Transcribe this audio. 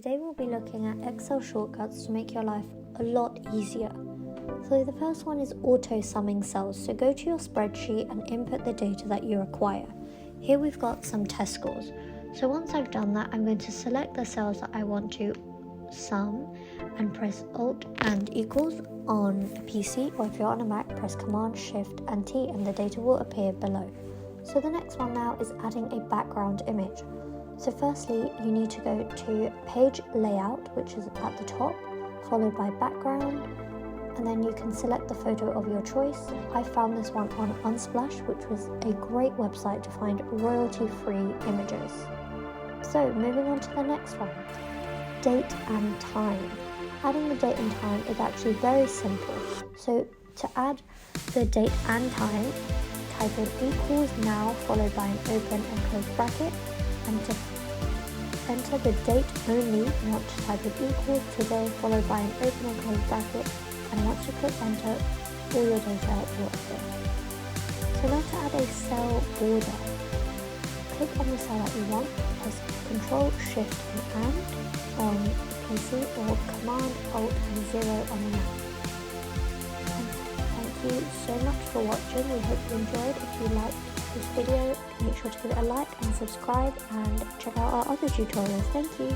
today we'll be looking at Excel shortcuts to make your life a lot easier. So the first one is auto summing cells. So go to your spreadsheet and input the data that you require. Here we've got some test scores. So once I've done that, I'm going to select the cells that I want to sum and press Alt and equals on a PC, or if you're on a Mac, press Command Shift and T and the data will appear below. So the next one now is adding a background image. So firstly, you need to go to page layout, which is at the top, followed by background, and then you can select the photo of your choice. I found this one on Unsplash, which was a great website to find royalty-free images. So moving on to the next one, date and time. Adding the date and time is actually very simple. So to add the date and time, type in equals now followed by an open and close bracket, and to enter the date only, you want to type in equals today followed by an open and close bracket, and once you click enter, all your data will appear. So now to add a cell border, click on the cell that you want, press Ctrl Shift and on PC or Command Alt and 0 on the Mac. Thank you so much for watching. We hope you enjoyed. If you liked this video, make sure to give it a like and subscribe and check out our other tutorials. Thank you.